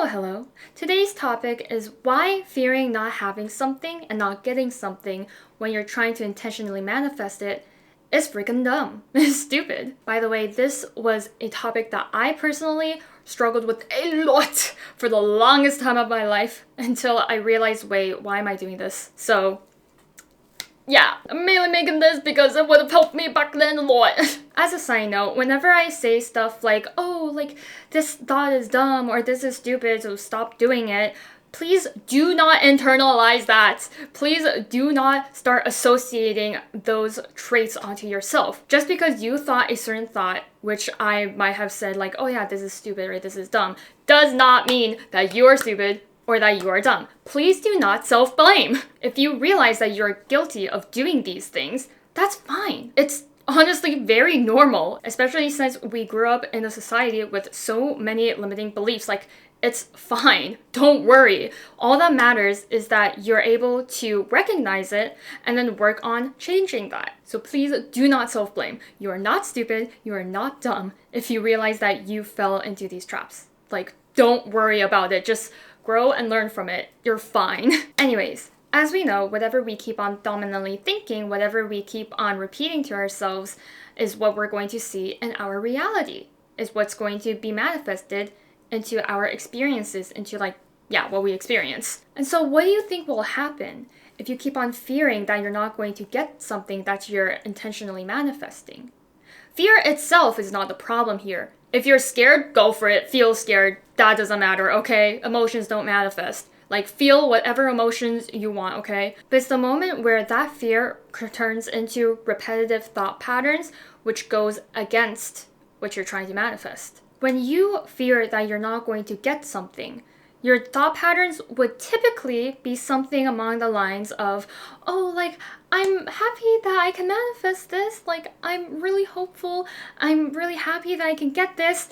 Hello. Today's topic is why fearing not having something and not getting something when you're trying to intentionally manifest it is freaking dumb. It's stupid. By the way, this was a topic that I personally struggled with a lot for the longest time of my life until I realized, wait, why am I doing this? So yeah, I'm mainly making this because it would have helped me back then a lot. As a side note, whenever I say stuff like, oh, like, this thought is dumb or this is stupid, so stop doing it, please do not internalize that. Please do not start associating those traits onto yourself. Just because you thought a certain thought, which I might have said like, oh yeah, this is stupid or this is dumb, does not mean that you're stupid or that you are dumb. Please do not self-blame. If you realize that you're guilty of doing these things, that's fine. It's honestly very normal, especially since we grew up in a society with so many limiting beliefs. Like, it's fine. Don't worry. All that matters is that you're able to recognize it and then work on changing that. So please do not self-blame. You are not stupid. You are not dumb if you realize that you fell into these traps. Like, don't worry about it. Just grow and learn from it. You're fine. Anyways, as we know, whatever we keep on dominantly thinking, whatever we keep on repeating to ourselves is what we're going to see in our reality, is what's going to be manifested into our experiences, into what we experience. And so what do you think will happen if you keep on fearing that you're not going to get something that you're intentionally manifesting? Fear itself is not the problem here. If you're scared, go for it. Feel scared. That doesn't matter, okay? Emotions don't manifest. Like, feel whatever emotions you want, okay? But it's the moment where that fear turns into repetitive thought patterns, which goes against what you're trying to manifest. When you fear that you're not going to get something, your thought patterns would typically be something along the lines of, oh, like, I'm happy that I can manifest this. Like, I'm really hopeful. I'm really happy that I can get this.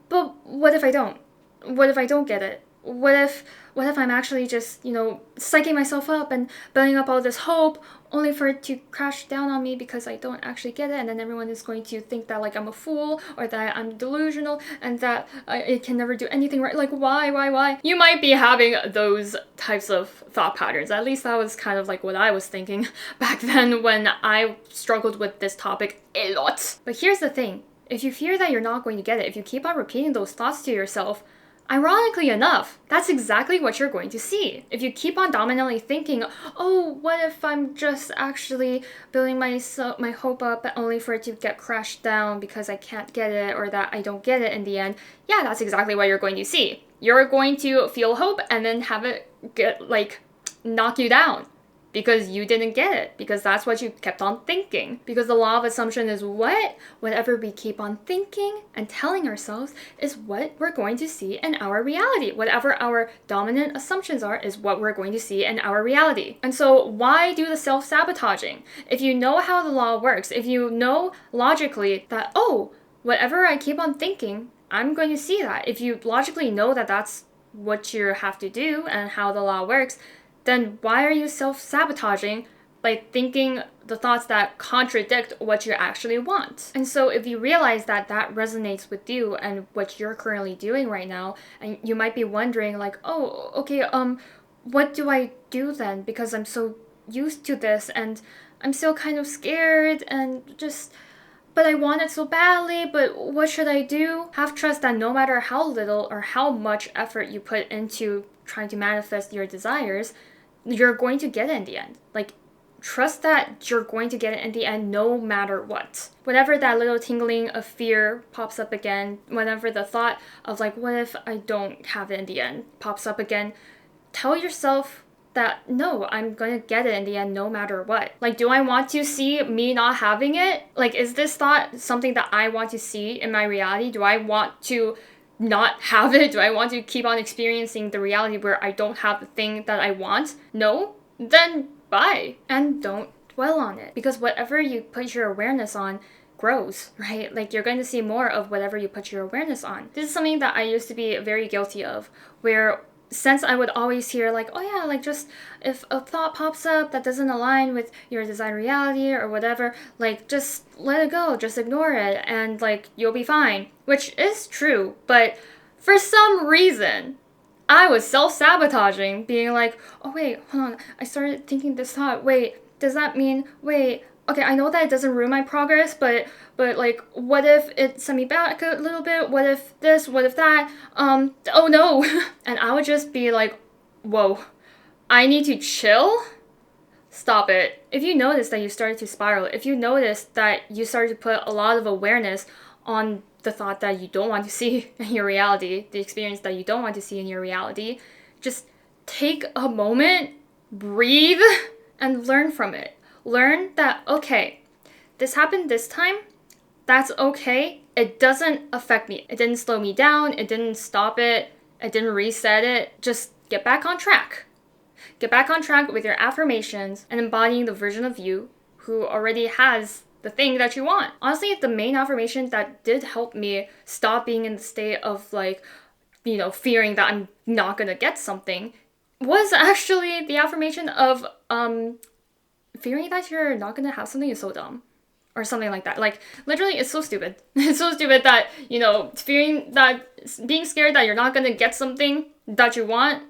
But what if I don't? What if I don't get it? What if I'm actually just, psyching myself up and building up all this hope only for it to crash down on me because I don't actually get it, and then everyone is going to think that, like, I'm a fool or that I'm delusional and that it can never do anything right. Like, why? You might be having those types of thought patterns. At least that was kind of like what I was thinking back then when I struggled with this topic a lot. But here's the thing. If you fear that you're not going to get it, if you keep on repeating those thoughts to yourself, ironically enough, that's exactly what you're going to see. If you keep on dominantly thinking, oh, what if I'm just actually building my hope up only for it to get crashed down because I can't get it or that I don't get it in the end, yeah, that's exactly what you're going to see. You're going to feel hope and then have it knock you down because you didn't get it, because that's what you kept on thinking. Because the law of assumption is whatever we keep on thinking and telling ourselves is what we're going to see in our reality. Whatever our dominant assumptions are is what we're going to see in our reality. And so why do the self-sabotaging? If you know how the law works, if you know logically that, oh, whatever I keep on thinking, I'm going to see that. If you logically know that that's what you have to do and how the law works, then why are you self-sabotaging by thinking the thoughts that contradict what you actually want? And so if you realize that that resonates with you and what you're currently doing right now, and you might be wondering like, oh, okay, what do I do then? Because I'm so used to this and I'm still kind of scared and but I want it so badly, but what should I do? Have trust that no matter how little or how much effort you put into trying to manifest your desires, you're going to get it in the end. Like, trust that you're going to get it in the end no matter what. Whenever that little tingling of fear pops up again, whenever the thought of like, what if I don't have it in the end pops up again, tell yourself that no, I'm going to get it in the end no matter what. Like, do I want to see me not having it? Like, is this thought something that I want to see in my reality? Do I want to not have it? Do I want to keep on experiencing the reality where I don't have the thing that I want? No? Then bye. And don't dwell on it. Because whatever you put your awareness on grows, right? Like, you're going to see more of whatever you put your awareness on. This is something that I used to be very guilty of, where since I would always hear like, oh yeah, like just if a thought pops up that doesn't align with your desired reality or whatever, like just let it go, just ignore it and like you'll be fine, which is true. But For some reason, I was self-sabotaging, being like, oh wait, hold on, I started thinking this thought, wait, does that mean, wait, okay, I know that it doesn't ruin my progress, but like, what if it sent me back a little bit? What if this? What if that? Oh no. And I would just be like, whoa, I need to chill? Stop it. If you notice that you started to spiral, if you notice that you started to put a lot of awareness on the thought that you don't want to see in your reality, the experience that you don't want to see in your reality, just take a moment, breathe, and learn from it. Learn that, okay, this happened this time, that's okay. It doesn't affect me. It didn't slow me down, it didn't stop it, it didn't reset it. Just get back on track. Get back on track with your affirmations and embodying the version of you who already has the thing that you want. Honestly, the main affirmation that did help me stop being in the state of like, fearing that I'm not gonna get something was actually the affirmation of fearing that you're not gonna have something is so dumb. Or something like that. Like, literally, it's so stupid. It's so stupid that, fearing that, being scared that you're not gonna get something that you want,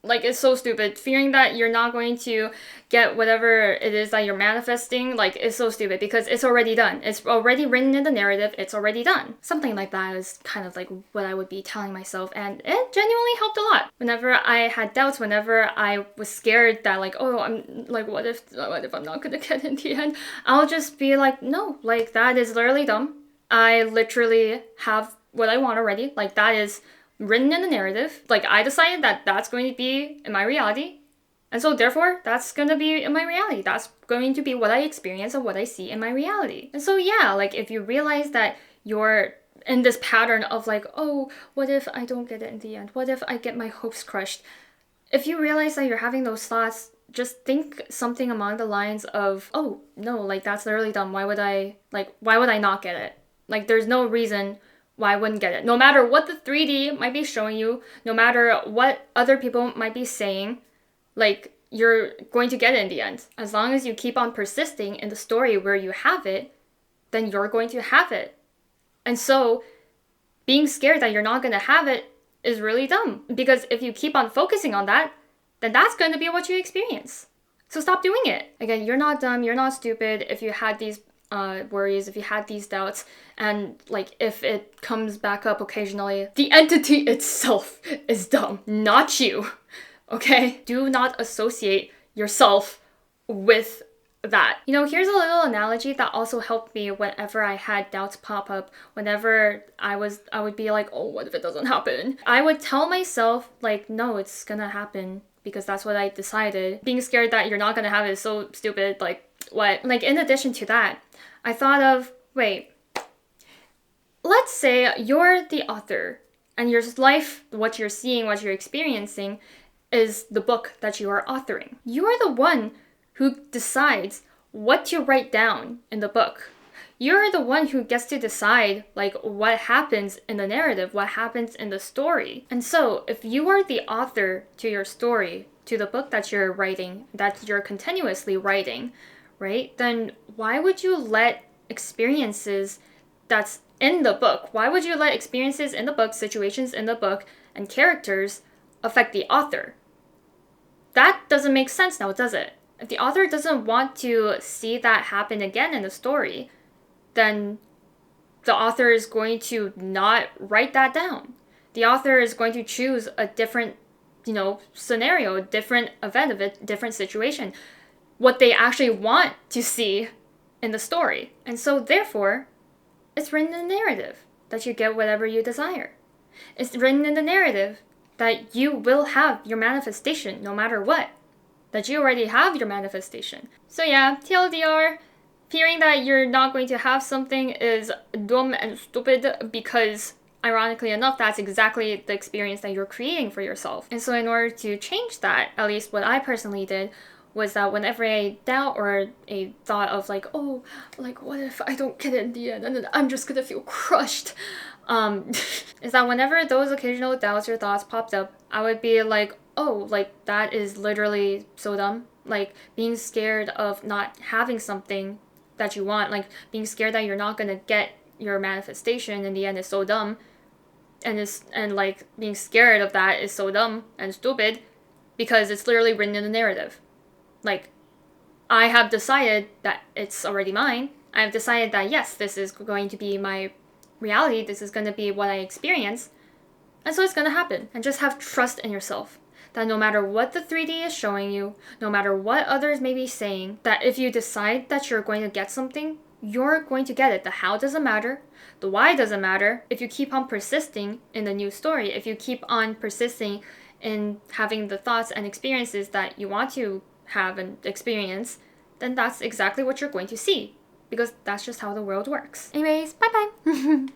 like, it's so stupid. Fearing that you're not going to get whatever it is that you're manifesting, like, it's so stupid because it's already done. It's already written in the narrative. It's already done. Something like that is kind of like what I would be telling myself, and it genuinely helped a lot. Whenever I had doubts, whenever I was scared that like, oh, I'm like, what if I'm not gonna get in the end? I'll just be like, no, like, that is literally dumb. I literally have what I want already. Like, that is written in the narrative. Like, I decided that that's going to be in my reality. And so therefore, that's going to be in my reality. That's going to be what I experience and what I see in my reality. And so yeah, like, if you realize that you're in this pattern of like, oh, what if I don't get it in the end? What if I get my hopes crushed? If you realize that you're having those thoughts, just think something along the lines of, oh, no, like, that's literally dumb. Why would I not get it? Like, there's no reason why I wouldn't get it. No matter what the 3D might be showing you, no matter what other people might be saying, like, you're going to get it in the end. As long as you keep on persisting in the story where you have it, then you're going to have it. And so being scared that you're not going to have it is really dumb. Because if you keep on focusing on that, then that's going to be what you experience. So stop doing it. Again, you're not dumb, you're not stupid if you had these worries, if you had these doubts, and like, if it comes back up occasionally, the entity itself is dumb, not you. Okay? Do not associate yourself with that. Here's a little analogy that also helped me whenever I had doubts pop up, whenever I would be like, oh, what if it doesn't happen? I would tell myself, like, no, it's gonna happen because that's what I decided. Being scared that you're not gonna have it is so stupid. Like, what? Like, in addition to that, I thought of, wait, let's say you're the author and your life, what you're seeing, what you're experiencing is the book that you are authoring. You are the one who decides what to write down in the book. You're the one who gets to decide like what happens in the narrative, what happens in the story. And so if you are the author to your story, to the book that you're writing, that you're continuously writing, right? Then why would you let experiences that's in the book, why would you let experiences in the book, situations in the book, and characters affect the author? That doesn't make sense now, does it? If the author doesn't want to see that happen again in the story, then the author is going to not write that down. The author is going to choose a different, scenario, a different event, a different situation, what they actually want to see in the story. And so therefore, it's written in the narrative that you get whatever you desire. It's written in the narrative that you will have your manifestation no matter what. That you already have your manifestation. So yeah, TLDR, fearing that you're not going to have something is dumb and stupid because, ironically enough, that's exactly the experience that you're creating for yourself. And so in order to change that, at least what I personally did, was that whenever I doubt or a thought of like, oh, like what if I don't get it in the end and then I'm just gonna feel crushed, is that whenever those occasional doubts or thoughts popped up, I would be like, oh, like that is literally so dumb. Like being scared of not having something that you want, like being scared that you're not gonna get your manifestation in the end is so dumb. and like being scared of that is so dumb and stupid because it's literally written in the narrative. Like, I have decided that it's already mine. I have decided that yes, this is going to be my reality. This is going to be what I experience. And so it's going to happen. And just have trust in yourself. That no matter what the 3D is showing you, no matter what others may be saying, that if you decide that you're going to get something, you're going to get it. The how doesn't matter. The why doesn't matter. If you keep on persisting in the new story, if you keep on persisting in having the thoughts and experiences that you want to have and experience, then that's exactly what you're going to see. Because that's just how the world works. Anyways, bye bye.